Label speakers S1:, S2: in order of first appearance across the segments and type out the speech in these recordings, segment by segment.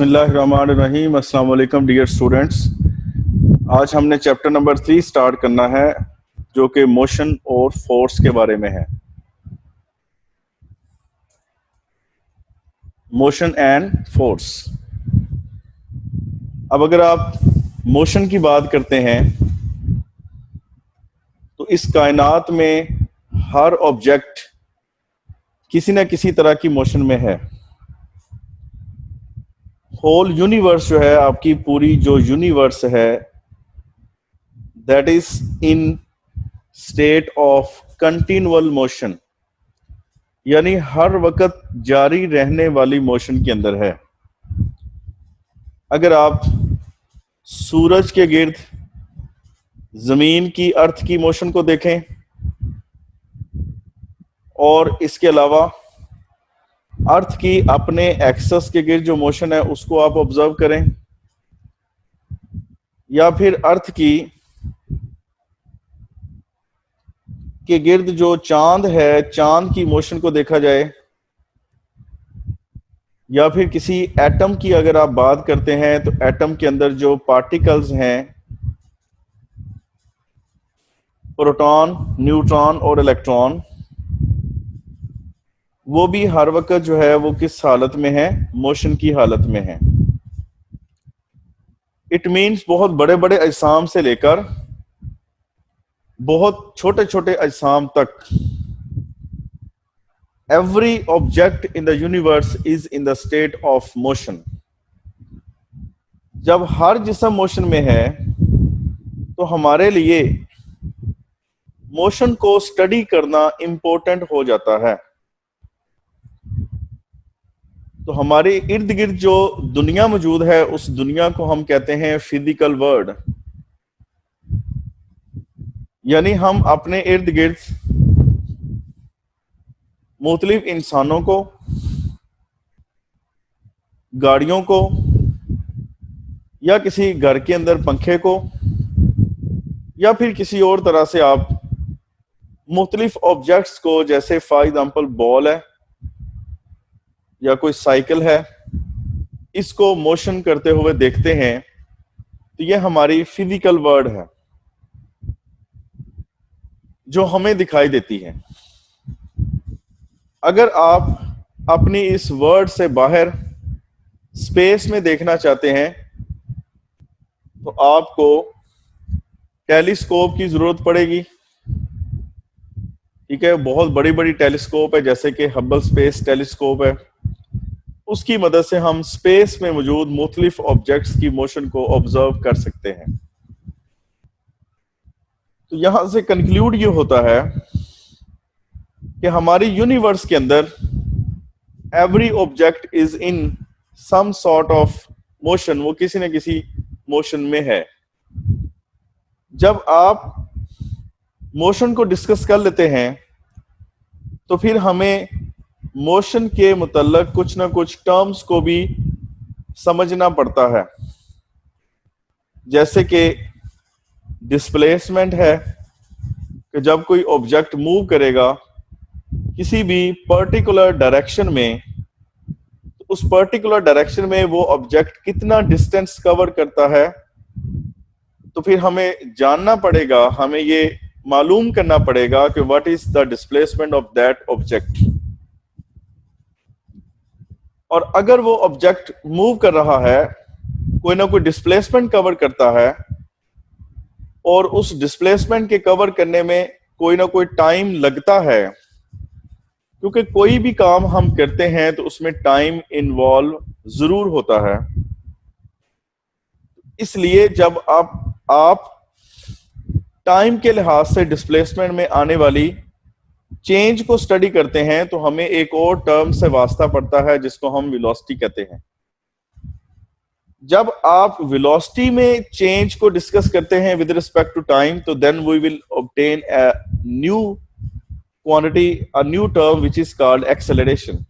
S1: बिस्मिल्लाहिर्रहमानिर्रहीम। अस्सलाम वालेकुम डियर स्टूडेंट्स। आज हमने चैप्टर नंबर 3 स्टार्ट करना है जो कि मोशन और फोर्स के बारे में है। Motion and force. अब अगर आप मोशन की बात करते हैं तो इस कायनात में हर ऑब्जेक्ट किसी न किसी तरह की मोशन में है। होल यूनिवर्स जो है, आपकी पूरी जो यूनिवर्स है, that is in state of continual motion, यानी हर वक्त जारी रहने वाली मोशन के अंदर है। अगर आप सूरज के गिर्द जमीन की अर्थ की मोशन को देखें और इसके अलावा अर्थ की अपने एक्सेस के गिर्द जो मोशन है उसको आप ऑब्जर्व करें, या फिर अर्थ की के गिर्द जो चांद है, चांद की मोशन को देखा जाए, या फिर किसी एटम की अगर आप बात करते हैं तो एटम के अंदर जो पार्टिकल्स हैं, प्रोटॉन, न्यूट्रॉन और इलेक्ट्रॉन, वो भी हर वक्त जो है वो किस हालत में है? मोशन की हालत में है। इट मीन्स बहुत बड़े बड़े अजसाम से लेकर बहुत छोटे छोटे अजसाम तक, every object in the universe is in the state of motion. जब हर जिस्म मोशन में है तो हमारे लिए मोशन को स्टडी करना इंपॉर्टेंट हो जाता है। तो हमारे इर्द गिर्द जो दुनिया मौजूद है उस दुनिया को हम कहते हैं फिजिकल वर्ल्ड, यानी हम अपने इर्द गिर्द मुख्तलिफ इंसानों को, गाड़ियों को, या किसी घर के अंदर पंखे को, या फिर किसी और तरह से आप मुख्तलिफ ऑब्जेक्ट्स को, जैसे फॉर एग्जाम्पल बॉल है या कोई साइकिल है, इसको मोशन करते हुए देखते हैं। तो ये हमारी फिजिकल वर्ल्ड है जो हमें दिखाई देती है। अगर आप अपनी इस वर्ल्ड से बाहर स्पेस में देखना चाहते हैं तो आपको टेलीस्कोप की जरूरत पड़ेगी। ठीक है, बहुत बड़ी बड़ी टेलीस्कोप है, जैसे कि हबल स्पेस टेलीस्कोप है। उसकी मदद से हम स्पेस में मौजूद मुख्तलिफ ऑब्जेक्ट्स की मोशन को ऑब्जर्व कर सकते हैं। तो यहां से कंक्लूड ये होता है कि हमारी यूनिवर्स के अंदर every object is in some sort of motion, वो किसी न किसी मोशन में है। जब आप मोशन को डिस्कस कर लेते हैं तो फिर हमें मोशन के मुतल्लक कुछ ना कुछ टर्म्स को भी समझना पड़ता है, जैसे कि डिस्प्लेसमेंट है कि जब कोई ऑब्जेक्ट मूव करेगा किसी भी पर्टिकुलर डायरेक्शन में, तो उस पर्टिकुलर डायरेक्शन में वो ऑब्जेक्ट कितना डिस्टेंस कवर करता है, तो फिर हमें जानना पड़ेगा, हमें ये मालूम करना पड़ेगा कि what is the displacement of that object. और अगर वो ऑब्जेक्ट मूव कर रहा है, कोई ना कोई डिस्प्लेसमेंट कवर करता है, और उस डिस्प्लेसमेंट के कवर करने में कोई ना कोई टाइम लगता है, क्योंकि कोई भी काम हम करते हैं तो उसमें टाइम इन्वॉल्व जरूर होता है। इसलिए जब आप टाइम के लिहाज से डिस्प्लेसमेंट में आने वाली चेंज को स्टडी करते हैं तो हमें एक और टर्म से वास्ता पड़ता है जिसको हम वेलोसिटी कहते हैं। जब आप वेलोसिटी में चेंज को डिस्कस करते हैं विद रिस्पेक्ट टू टाइम, तो then we will obtain a new quantity, a new term which is called acceleration.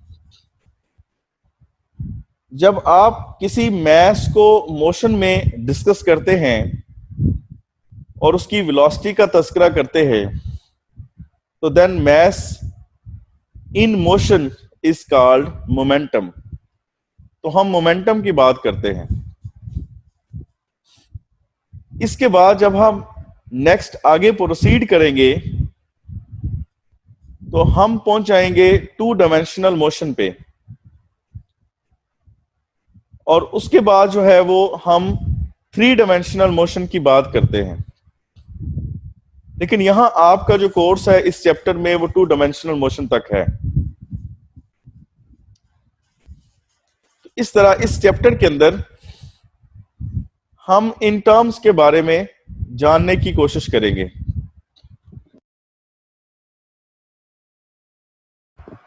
S1: जब आप किसी मैस को मोशन में डिस्कस करते हैं और उसकी वेलोसिटी का तस्करा करते हैं, तो then mass in motion is called momentum. तो हम मोमेंटम की बात करते हैं। इसके बाद जब हम नेक्स्ट आगे प्रोसीड करेंगे तो हम पहुंच जाएंगे 2 डायमेंशनल मोशन पे, और उसके बाद जो है वो हम 3 डायमेंशनल मोशन की बात करते हैं। लेकिन यहां आपका जो कोर्स है इस चैप्टर में वो 2 डायमेंशनल मोशन तक है। इस तरह इस चैप्टर के अंदर हम इन टर्म्स के बारे में जानने की कोशिश करेंगे।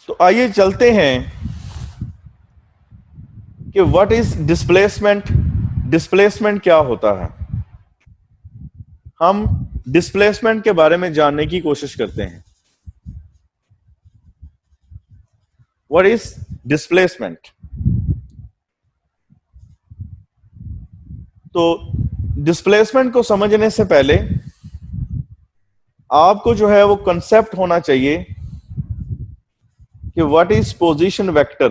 S1: तो आइए चलते हैं कि व्हाट इज डिस्प्लेसमेंट। डिस्प्लेसमेंट क्या होता है, हम डिस्प्लेसमेंट के बारे में जानने की कोशिश करते हैं। What is displacement? तो डिस्प्लेसमेंट को समझने से पहले आपको जो है वो कंसेप्ट होना चाहिए कि व्हाट इज पोजीशन वेक्टर।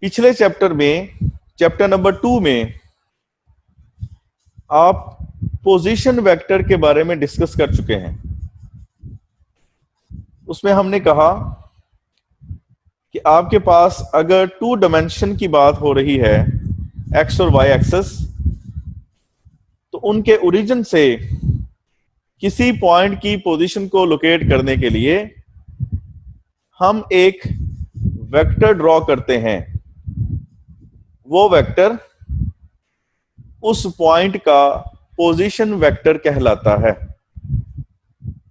S1: पिछले चैप्टर में, चैप्टर नंबर 2 में, आप पोजीशन वेक्टर के बारे में डिस्कस कर चुके हैं। उसमें हमने कहा कि आपके पास अगर 2 डायमेंशन की बात हो रही है, एक्स और वाई एक्सेस, तो उनके ओरिजिन से किसी पॉइंट की पोजीशन को लोकेट करने के लिए हम एक वेक्टर ड्रॉ करते हैं। वो वेक्टर उस पॉइंट का पोजीशन वेक्टर कहलाता है।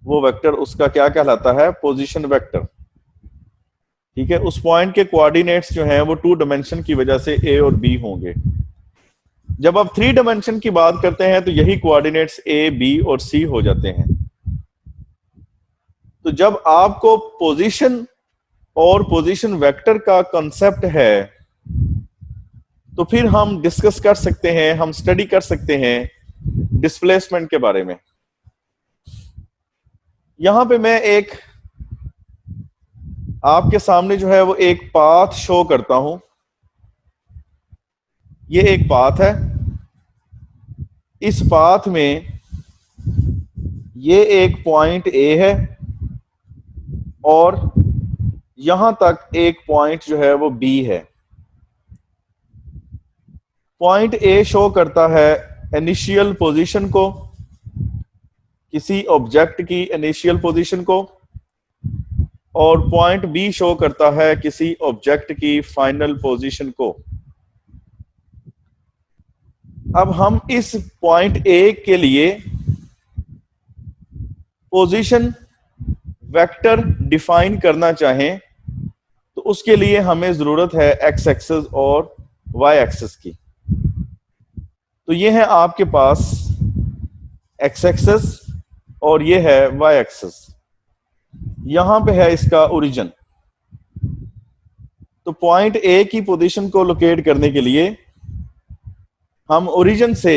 S1: वो वेक्टर उसका क्या कहलाता है? Position vector. ठीक है, उस पॉइंट के कोऑर्डिनेट्स जो हैं वो 2 डायमेंशन की वजह से ए और बी होंगे। जब आप 3 डायमेंशन की बात करते हैं तो यही कोऑर्डिनेट्स ए, बी और सी हो जाते हैं। तो जब आपको पोजीशन और पोजीशन वेक्टर का कंसेप्ट है तो फिर हम डिस्कस कर सकते हैं, हम स्टडी कर सकते हैं डिस्प्लेसमेंट के बारे में। यहां पे मैं एक आपके सामने जो है वो एक पाथ शो करता हूं। ये एक पाथ है। इस पाथ में ये एक पॉइंट ए है और यहां तक एक पॉइंट जो है वो बी है। पॉइंट ए शो करता है इनिशियल पोजीशन को, किसी ऑब्जेक्ट की इनिशियल पोजीशन को, और पॉइंट बी शो करता है किसी ऑब्जेक्ट की फाइनल पोजीशन को। अब हम इस पॉइंट ए के लिए पोजीशन वेक्टर डिफाइन करना चाहें तो उसके लिए हमें जरूरत है एक्स एक्सिस और वाई एक्सिस की। तो ये है आपके पास एक्स एक्सिस और ये है वाई एक्सिस। यहां पे है इसका ओरिजिन। तो पॉइंट ए की पोजीशन को लोकेट करने के लिए हम ओरिजिन से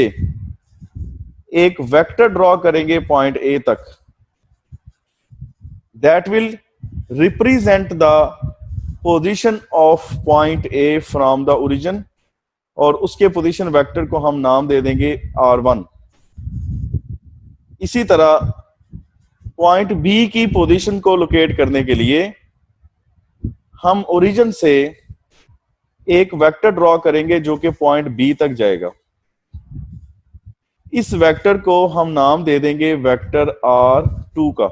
S1: एक वेक्टर ड्रॉ करेंगे पॉइंट ए तक, that will represent the position of point A from the origin, और उसके पोजीशन वेक्टर को हम नाम दे देंगे R1। इसी तरह पॉइंट बी की पोजीशन को लोकेट करने के लिए हम ओरिजिन से एक वेक्टर ड्रॉ करेंगे जो कि पॉइंट बी तक जाएगा। इस वेक्टर को हम नाम दे देंगे वेक्टर R2 का।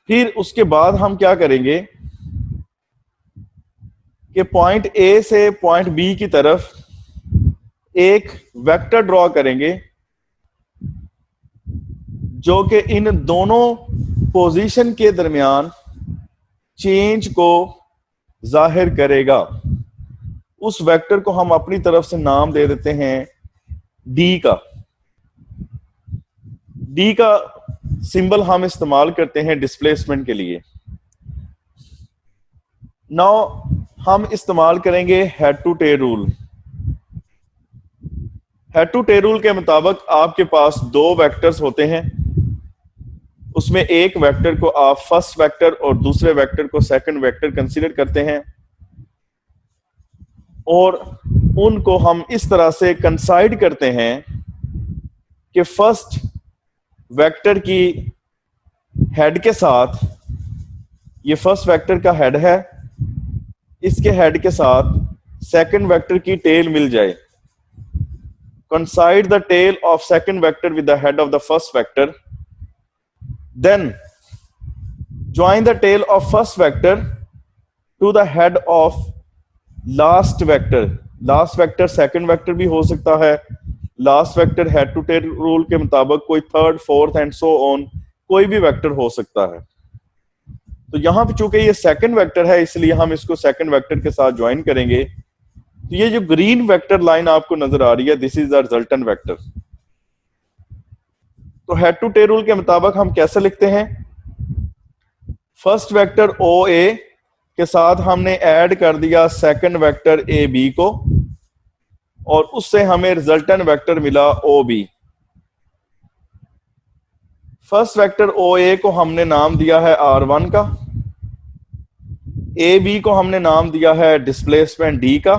S1: फिर उसके बाद हम क्या करेंगे कि पॉइंट ए से पॉइंट बी की तरफ एक वेक्टर ड्रॉ करेंगे जो कि इन दोनों पोजीशन के दरमियान चेंज को जाहिर करेगा। उस वेक्टर को हम अपनी तरफ से नाम दे देते हैं डी का। डी का सिंबल हम इस्तेमाल करते हैं डिस्प्लेसमेंट के लिए। नाउ हम इस्तेमाल करेंगे head to tail rule. Head to tail rule के मुताबिक आपके पास 2 वेक्टर्स होते हैं। उसमें एक वेक्टर को आप फर्स्ट वेक्टर और दूसरे वेक्टर को सेकंड वेक्टर कंसीडर करते हैं और उनको हम इस तरह से कंसाइड करते हैं कि फर्स्ट वेक्टर की हेड के साथ, ये फर्स्ट वेक्टर का हेड है, इसके हेड के साथ सेकंड वेक्टर की टेल मिल जाए. Coincide the tail of second vector with the head of the first vector. Then join the tail of first vector to the head of last vector. Last vector second vector भी हो सकता है. Last vector head to tail rule के मुताबिक कोई third, fourth and so on कोई भी vector हो सकता है. तो यहां पे चूंकि ये सेकंड वेक्टर है इसलिए हम इसको सेकंड वेक्टर के साथ ज्वाइन करेंगे. तो ये जो ग्रीन वेक्टर लाइन आपको नजर आ रही है, this is the resultant vector. तो हेड टू टेल रूल के मुताबिक हम कैसे लिखते हैं? फर्स्ट वेक्टर ओ ए के साथ हमने ऐड कर दिया सेकंड वेक्टर ए बी को और उससे हमें रिजल्टेंट वेक्टर मिला O B. First vector O A को हमने नाम दिया है R1 का, ए बी को हमने नाम दिया है डिस्प्लेसमेंट डी का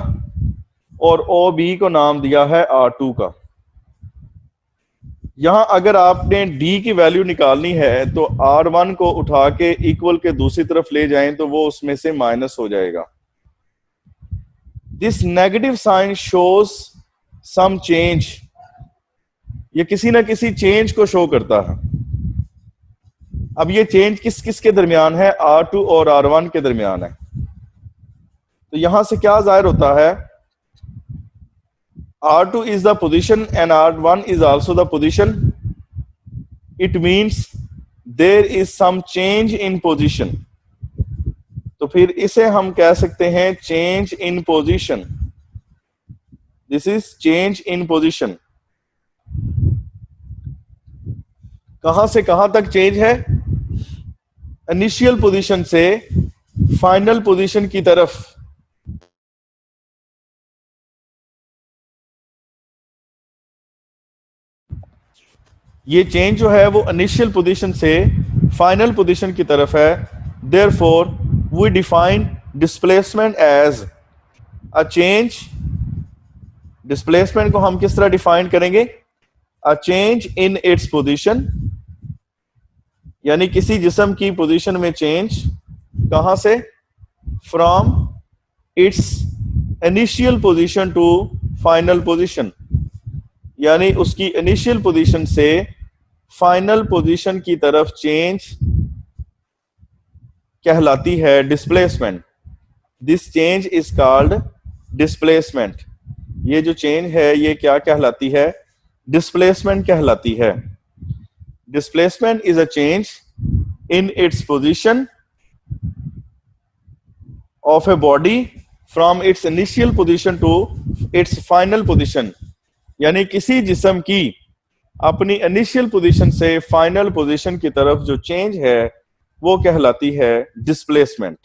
S1: और ओ बी को नाम दिया है R2 का. यहां अगर आपने डी की वैल्यू निकालनी है तो R1 को उठा के इक्वल के दूसरी तरफ ले जाएं तो वो उसमें से माइनस हो जाएगा. This negative sign shows some change, ये किसी ना किसी चेंज को शो करता है. अब ये चेंज किस किस के दरमियान है? R2 और R1 के दरमियान है. तो यहां से क्या जाहिर होता है? R2 is the position and R1 is also the position. It means there is some change in position. तो फिर इसे हम कह सकते हैं change in position. This is change in position. कहां से कहां तक चेंज है? इनिशियल पोजीशन से फाइनल पोजीशन की तरफ. ये चेंज जो है वो इनिशियल पोजीशन से फाइनल पोजीशन की तरफ है. Therefore we define displacement as a change. Displacement को हम किस तरह डिफाइन करेंगे? A change in its position, यानी किसी जिस्म की पोजीशन में चेंज. कहां से? From its initial position to final position, यानी उसकी इनिशियल पोजीशन से फाइनल पोजीशन की तरफ चेंज कहलाती है displacement. This change is called displacement. ये जो चेंज है ये क्या कहलाती है? डिस्प्लेसमेंट कहलाती है. Displacement is a change in its position of a body from its initial position to its final position, यानी किसी जिस्म की अपनी इनिशियल पोजीशन से फाइनल पोजीशन की तरफ जो चेंज है वो कहलाती है डिस्प्लेसमेंट.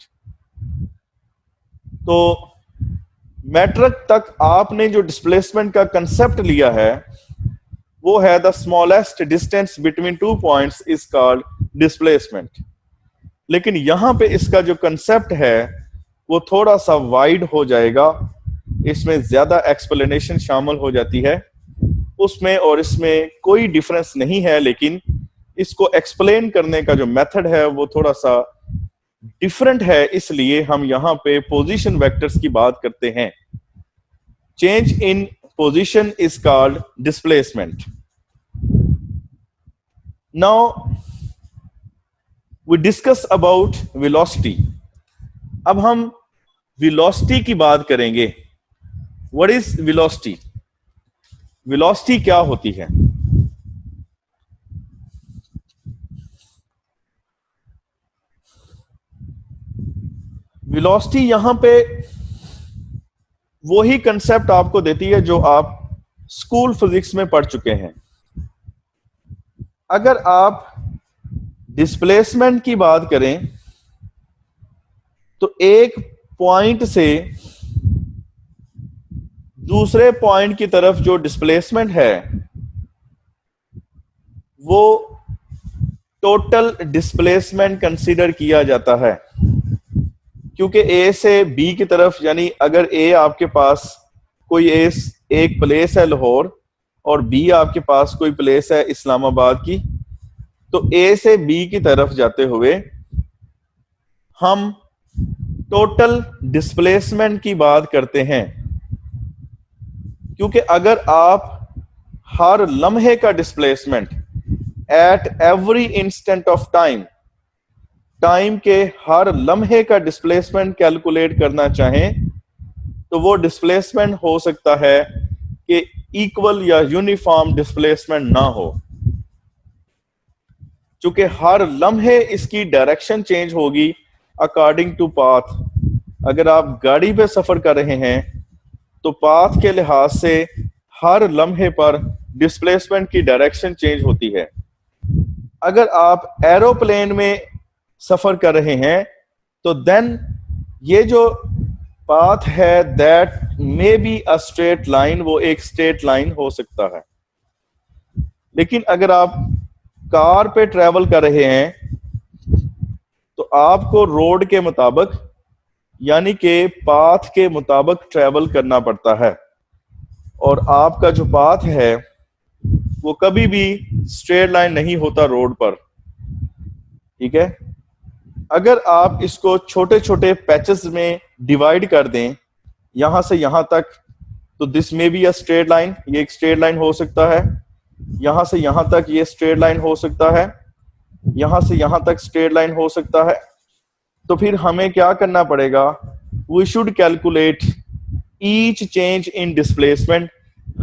S1: तो मैट्रिक तक आपने जो डिस्प्लेसमेंट का कंसेप्ट लिया है वो है the smallest distance between two points is called displacement. लेकिन यहां पे इसका जो कंसेप्ट है वो थोड़ा सा वाइड हो जाएगा, इसमें ज्यादा एक्सप्लेनेशन शामिल हो जाती है. उसमें और इसमें कोई डिफरेंस नहीं है, लेकिन इसको एक्सप्लेन करने का जो मेथड है वो थोड़ा सा डिफरेंट है, इसलिए हम यहां पे पोजीशन वेक्टर्स की बात करते हैं. Change in position is called displacement. Now we discuss about velocity. अब हम वेलोसिटी की बात करेंगे. What is velocity? वेलोसिटी क्या होती है? वेलोसिटी यहां पे वही कंसेप्ट आपको देती है जो आप स्कूल फिजिक्स में पढ़ चुके हैं. अगर आप डिस्प्लेसमेंट की बात करें तो एक पॉइंट से दूसरे पॉइंट की तरफ जो डिस्प्लेसमेंट है वो टोटल डिस्प्लेसमेंट कंसीडर किया जाता है, क्योंकि ए से बी की तरफ, यानी अगर ए आपके पास कोई एक प्लेस है लाहौर और बी आपके पास कोई प्लेस है इस्लामाबाद की, तो ए से बी की तरफ जाते हुए हम टोटल डिस्प्लेसमेंट की बात करते हैं। क्योंकि अगर आप हर लम्हे का displacement at every instant of time, time के हर लम्हे का डिस्प्लेसमेंट कैलकुलेट करना चाहें, तो वो डिस्प्लेसमेंट हो सकता है कि इक्वल या यूनिफॉर्म डिस्प्लेसमेंट ना हो, क्योंकि हर लम्हे इसकी डायरेक्शन चेंज होगी अकॉर्डिंग टू पाथ। अगर आप गाड़ी पे सफर कर रहे हैं तो पाथ के लिहाज से हर लम्हे पर डिस्प्लेसमेंट की डायरेक्शन चेंज होती है। अगर आप एरोप्लेन में सफर कर रहे हैं तो देन ये जो पाथ है that may be a straight line, वो एक स्ट्रेट लाइन हो सकता है। लेकिन अगर आप कार पे ट्रेवल कर रहे हैं तो आपको रोड के मुताबिक, यानी कि पाथ के मुताबिक ट्रेवल करना पड़ता है, और आपका जो पाथ है वो कभी भी स्ट्रेट लाइन नहीं होता रोड पर। ठीक है, अगर आप इसको छोटे छोटे पैचेस में डिवाइड कर दें यहां से यहां तक, तो दिस में बी अ स्ट्रेट लाइन, ये एक स्ट्रेट लाइन हो सकता है। यहां से यहां तक ये स्ट्रेट लाइन हो सकता है, यहां से यहां तक स्ट्रेट लाइन हो सकता है। तो फिर हमें क्या करना पड़ेगा, we should calculate each change in displacement.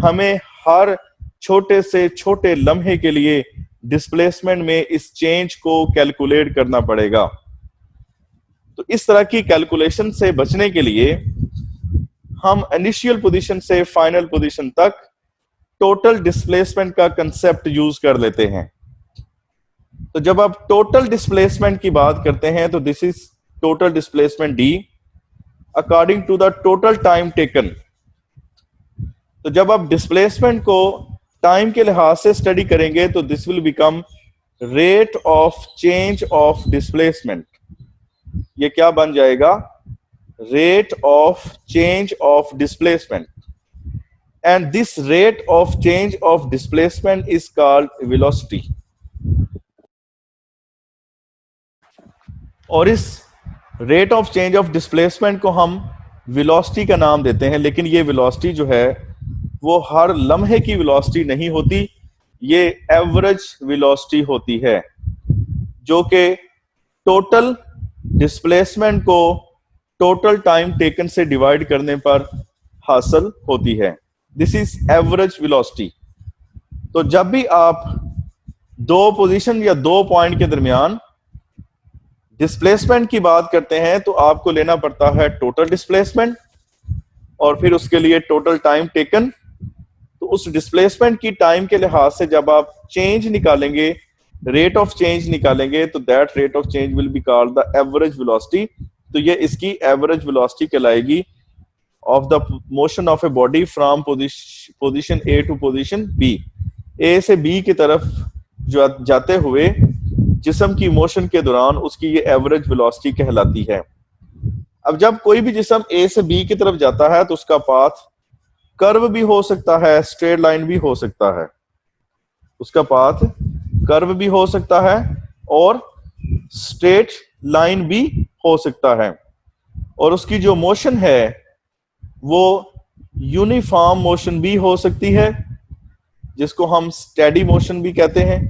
S1: हमें हर छोटे से छोटे लम्हे के लिए डिस्प्लेसमेंट में इस चेंज को कैलकुलेट करना पड़ेगा। तो इस तरह की कैलकुलेशन से बचने के लिए हम इनिशियल पोजीशन से फाइनल पोजीशन तक टोटल डिस्प्लेसमेंट का कंसेप्ट यूज कर लेते हैं। तो जब आप टोटल डिस्प्लेसमेंट की बात करते हैं तो this is total displacement d according to the total time taken. तो जब आप डिस्प्लेसमेंट को टाइम के लिहाज से स्टडी करेंगे तो this will become rate of change of displacement. ये क्या बन जाएगा, rate of change of displacement, and this rate of change of displacement is called velocity. और इस rate of change of displacement को हम वेलोसिटी का नाम देते हैं, लेकिन ये वेलोसिटी जो है वो हर लम्हे की वेलोसिटी नहीं होती, ये एवरेज वेलोसिटी होती है, जो कि टोटल डिस्प्लेसमेंट को टोटल टाइम टेकन से डिवाइड करने पर हासिल होती है। This is average velocity. तो जब भी आप दो पोजीशन या दो पॉइंट के दरमियान डिस्प्लेसमेंट की बात करते हैं तो आपको लेना पड़ता है टोटल डिस्प्लेसमेंट और फिर उसके लिए टोटल टाइम टेकन। तो उस डिस्प्लेसमेंट की टाइम के लिहाज से जब आप चेंज निकालेंगे, रेट ऑफ चेंज निकालेंगे, तो that rate of change will be called the average velocity. तो ये इसकी एवरेज वेलोसिटी कहलाएगी of the motion of a body from position A to position B. A से बी की तरफ जो जाते हुए जिस्म की मोशन के दौरान उसकी ये एवरेज वेलोसिटी कहलाती है। अब जब कोई भी जिस्म ए से बी की तरफ जाता है तो उसका पाथ कर्व भी हो सकता है, स्ट्रेट लाइन भी हो सकता है। उसका पाथ कर्व भी हो सकता है और स्ट्रेट लाइन भी हो सकता है, और उसकी जो मोशन है वो यूनिफॉर्म मोशन भी हो सकती है, जिसको हम स्टेडी मोशन भी कहते हैं,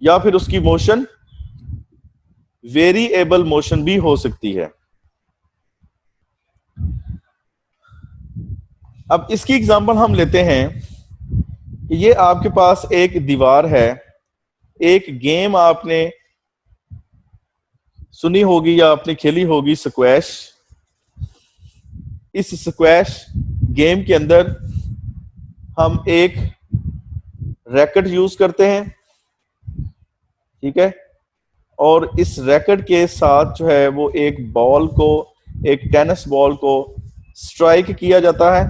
S1: या फिर उसकी मोशन वेरिएबल मोशन भी हो सकती है। अब इसकी एग्जांपल हम लेते हैं कि ये आपके पास एक दीवार है, एक गेम आपने सुनी होगी या आपने खेली होगी, स्क्वैश। इस स्क्वैश गेम के अंदर हम एक रैकेट यूज करते हैं, ठीक है, और इस रैकेट के साथ जो है वो एक बॉल को, एक टेनिस बॉल को स्ट्राइक किया जाता है,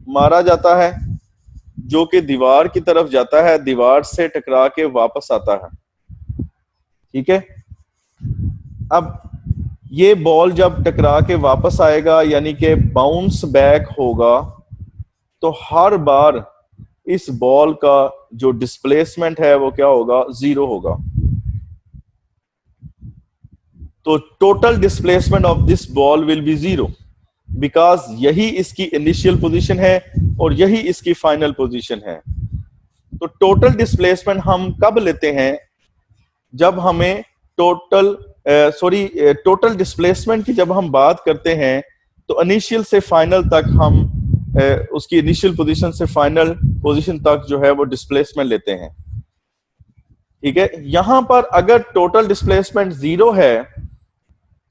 S1: मारा जाता है, जो कि दीवार की तरफ जाता है, दीवार से टकरा के वापस आता है। ठीक है। अब ये बॉल जब टकरा के वापस आएगा यानी कि बाउंस बैक होगा, तो हर बार इस बॉल का जो डिस्प्लेसमेंट है वो क्या होगा, 0 होगा। तो total displacement of this ball will be 0, because यही इसकी इनिशियल पोजीशन है और यही इसकी फाइनल पोजीशन है। तो टोटल डिस्प्लेसमेंट हम कब लेते हैं, जब हमें टोटल डिस्प्लेसमेंट की जब हम बात करते हैं तो इनिशियल से फाइनल तक हम उसकी इनिशियल पोजीशन से फाइनल पोजीशन तक जो है वो डिस्प्लेसमेंट लेते हैं। ठीक है। यहां पर अगर टोटल डिस्प्लेसमेंट 0 है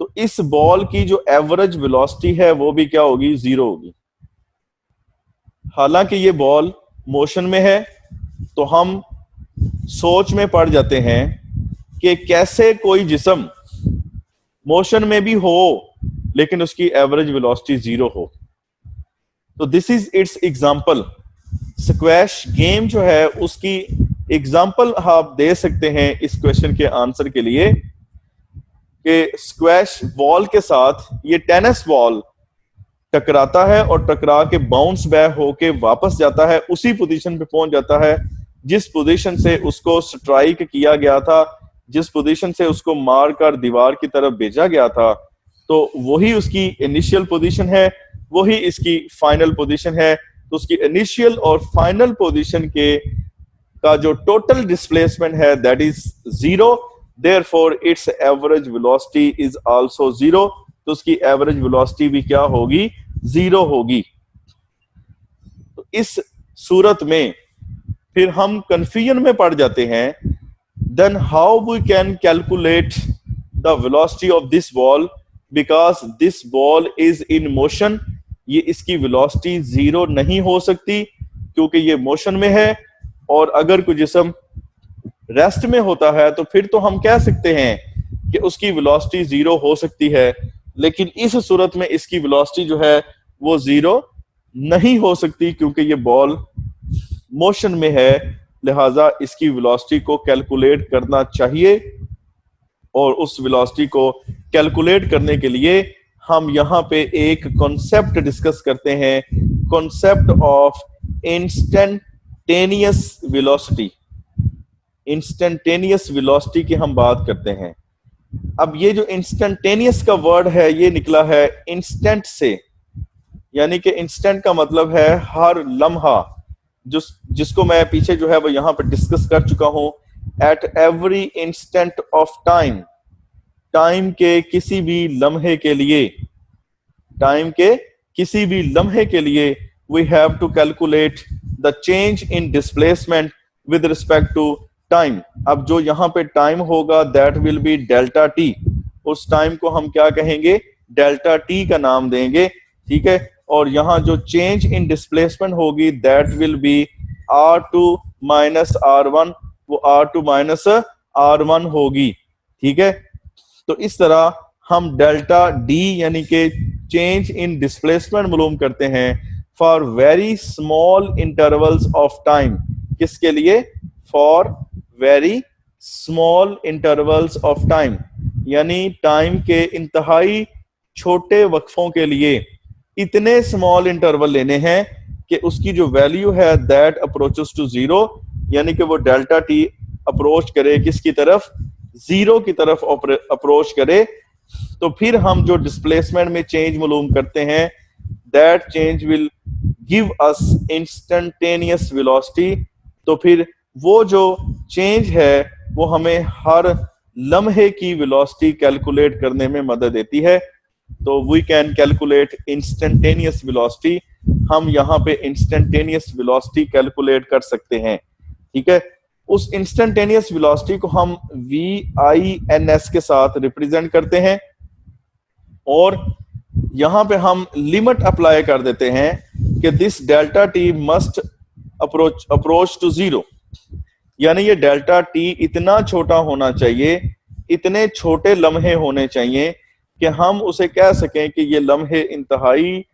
S1: तो इस बॉल की जो एवरेज वेलोसिटी है वो भी क्या होगी, 0 होगी। हालांकि ये बॉल मोशन में है तो हम सोच में पड़ जाते हैं कि कैसे कोई जिस्म मोशन में भी हो लेकिन उसकी एवरेज वेलोसिटी 0 हो। तो this is it's example. Squash game जो है उसकी एग्जांपल आप दे सकते हैं इस क्वेश्चन के आंसर के लिए कि स्क्वैश बॉल के साथ ये टेनिस बॉल टकराता है और टकरा के बाउंस बैक होके वापस जाता है, उसी पोजीशन पे पहुंच जाता है जिस पोजीशन से उसको स्ट्राइक किया गया था, जिस पोजीशन से उसको मारकर दीवार की तरफ भेजा गया था। तो वही उसकी इनिशियल पोजीशन है, वही इसकी फाइनल पोजीशन है। तो उसकी इनिशियल और फाइनल पोजीशन के का जो टोटल डिस्प्लेसमेंट है that is 0, therefore it's average velocity is also 0। तो उसकी एवरेज वेलोसिटी भी क्या होगी, 0 होगी। तो इस सूरत में फिर हम कंफ्यूजन में पड़ जाते हैं, then how we can calculate the velocity of this ball, because this ball is in motion. ये इसकी वेलोसिटी 0 नहीं हो सकती क्योंकि ये मोशन में है। और अगर कोई जिस्म रेस्ट में होता है तो फिर तो हम कह सकते हैं कि उसकी वेलोसिटी 0 हो सकती है, लेकिन इस सूरत में इसकी वेलोसिटी जो है वो 0 नहीं हो सकती क्योंकि ये बॉल मोशन में है। लिहाजा इसकी वेलोसिटी को कैलकुलेट करना चाहिए और उस वेलोसिटी को कैलकुलेट करने के लिए हम यहां पे एक कॉन्सेप्ट डिस्कस करते हैं, concept of instantaneous velocity. Instantaneous velocity की हम बात करते हैं। अब ये जो इंस्टेंटेनियस का वर्ड है ये निकला है इंस्टेंट से, यानी कि इंस्टेंट का मतलब है हर लम्हा, जिसको मैं पीछे जो है वो यहां पर डिस्कस कर चुका हूं। At every instant of time, time के किसी भी लम्हे के लिए, टाइम के किसी भी लम्हे के लिए we have to calculate the change in displacement with respect to time. अब जो यहां पे टाइम होगा that will be delta t. उस टाइम को हम क्या कहेंगे, डेल्टा टी का नाम देंगे। ठीक है। और यहां जो चेंज इन डिस्प्लेसमेंट होगी that will B R2 minus R1, वो R2 माइनस R1 होगी। ठीक है। तो इस तरह हम डेल्टा डी यानी कि चेंज इन डिस्प्लेसमेंट मालूम करते हैं for very small intervals of time. किसके लिए, for very small intervals of time, यानी टाइम के इंतहाई छोटे वक्फों के लिए इतने स्मॉल इंटरवल लेने हैं कि उसकी जो वैल्यू है दैट अप्रोचेस टू 0, यानी कि वो डेल्टा टी अप्रोच करे किसकी तरफ, 0 की तरफ अप्रोच करे। तो फिर हम जो डिस्प्लेसमेंट में चेंज मालूम करते हैं that change will give us instantaneous velocity. तो फिर वो जो चेंज है वो हमें हर लम्हे की वेलोसिटी कैलकुलेट करने में मदद देती है। तो we can calculate instantaneous velocity. हम यहाँ पे इंस्टेंटेनियस वेलोसिटी कैलकुलेट कर सकते हैं। ठीक है। उस इंस्टेंटेनियस वेलोसिटी को हम VINS के साथ रिप्रेजेंट करते हैं और यहां पे हम लिमिट अप्लाई कर देते हैं कि this delta t must approach to 0, यानी ये डेल्टा टी इतना छोटा होना चाहिए, इतने छोटे लम्हे होने चाहिए कि हम उसे कह सकें कि ये लम्हे इंतहाई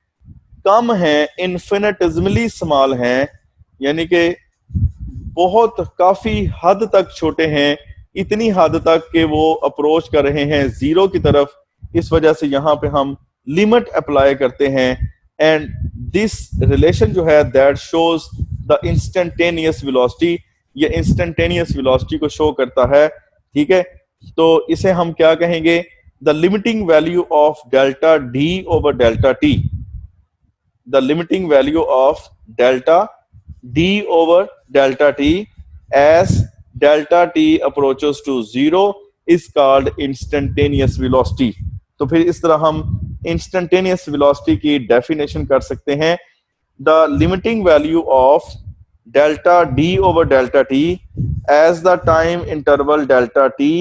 S1: कम हैं, इन्फिनिटिजिमली स्मॉल हैं, यानी कि बहुत काफी हद तक छोटे हैं इतनी हद तक कि वो अप्रोच कर रहे हैं जीरो की तरफ। इस वजह से यहाँ पे हम लिमिट अप्लाई करते हैं एंड दिस रिलेशन जो है that shows the instantaneous velocity, ये इंस्टेंटेनियस वेलोसिटी को शो करता है। ठीक है, तो इसे हम क्या कहेंगे, the limiting value of delta D over delta T, the limiting value of delta D over delta T as delta t approaches to zero is called instantaneous velocity। तो फिर इस तरह हम instantaneous velocity की डेफिनेशन कर सकते हैं, the limiting value of delta d over delta t as the time interval delta t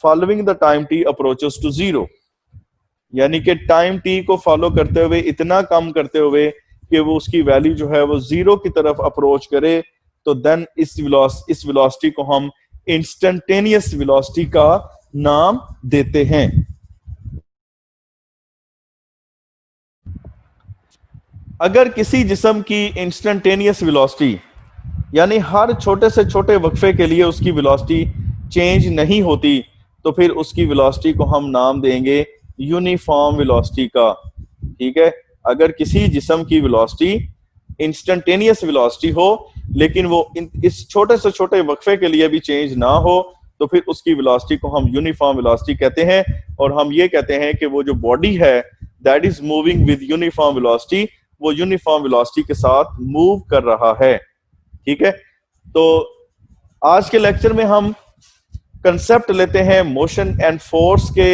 S1: following the time t approaches to zero, यानी कि टाइम टी को फॉलो करते हुए, इतना कम करते हुए कि वो उसकी वैल्यू जो है वो जीरो की तरफ अप्रोच करे, तो देन इस वेलोसिटी को हम इंस्टेंटेनियस वेलोसिटी का नाम देते हैं। अगर किसी जिस्म की इंस्टेंटेनियस वेलोसिटी यानी हर छोटे से छोटे वक्फे के लिए उसकी वेलोसिटी चेंज नहीं होती, तो फिर उसकी वेलोसिटी को हम नाम देंगे यूनिफॉर्म वेलोसिटी का। ठीक है, अगर किसी जिस्म की वेलोसिटी इंस्टेंटेनियस वेलोसिटी हो लेकिन वो इस छोटे से छोटे वक्फे के लिए भी चेंज ना हो, तो फिर उसकी वेलोसिटी को हम यूनिफॉर्म वेलोसिटी कहते हैं। और हम ये कहते हैं कि वो जो बॉडी है that is moving with uniform velocity, वो यूनिफॉर्म वेलोसिटी के साथ मूव कर रहा है। ठीक है, तो आज के लेक्चर में हम कंसेप्ट लेते हैं मोशन एंड फोर्स के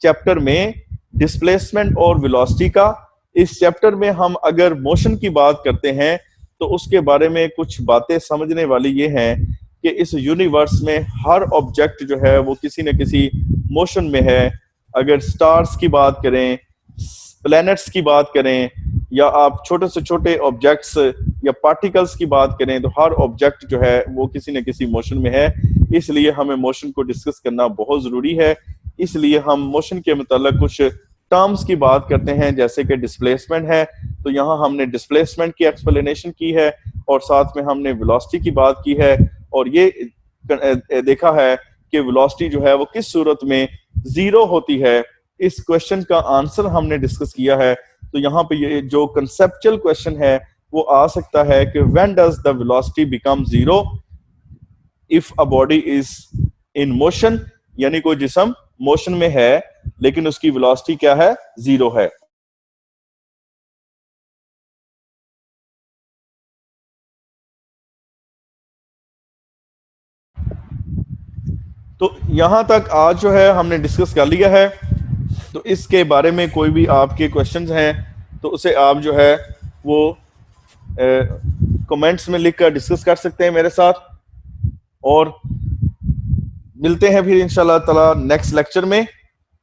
S1: चैप्टर में डिस्प्लेसमेंट और वेलोसिटी का। इस चैप्टर में हम अगर मोशन की बात करते हैं तो उसके बारे में कुछ बातें समझने वाली ये हैं कि इस यूनिवर्स में हर ऑब्जेक्ट जो है वो किसी न किसी मोशन में है। अगर स्टार्स की बात करें, प्लैनेट्स की बात करें, या आप छोटे से छोटे ऑब्जेक्ट्स या पार्टिकल्स की बात करें, तो हर ऑब्जेक्ट जो है वो किसी न किसी मोशन में है। इसलिए हमें मोशन को डिस्कस करना बहुत ज़रूरी है। इसलिए हम मोशन के मतलब कुछ टर्म्स की बात करते हैं, जैसे कि डिस्प्लेसमेंट है, तो यहाँ हमने डिस्प्लेसमेंट की एक्सप्लेनेशन की है और साथ में हमने वेलोसिटी की बात की है, और ये देखा है कि वेलोसिटी जो है वो किस सूरत में जीरो होती है। इस क्वेश्चन का आंसर हमने डिस्कस किया है। तो यहाँ पे ये जो कंसेप्चुअल क्वेश्चन है वो आ सकता है कि when does the velocity become zero if a body is in motion, यानी कोई जिस्म मोशन में है लेकिन उसकी वेलोसिटी क्या है, जीरो है। तो यहां तक आज जो है हमने डिस्कस कर लिया है। तो इसके बारे में कोई भी आपके क्वेश्चंस हैं तो उसे आप जो है वो कमेंट्स में लिखकर डिस्कस कर सकते हैं मेरे साथ, और मिलते हैं फिर इंशाल्लाह ताला नेक्स्ट लेक्चर में।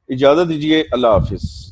S1: इजाजत दीजिए, अल्लाह हाफिज।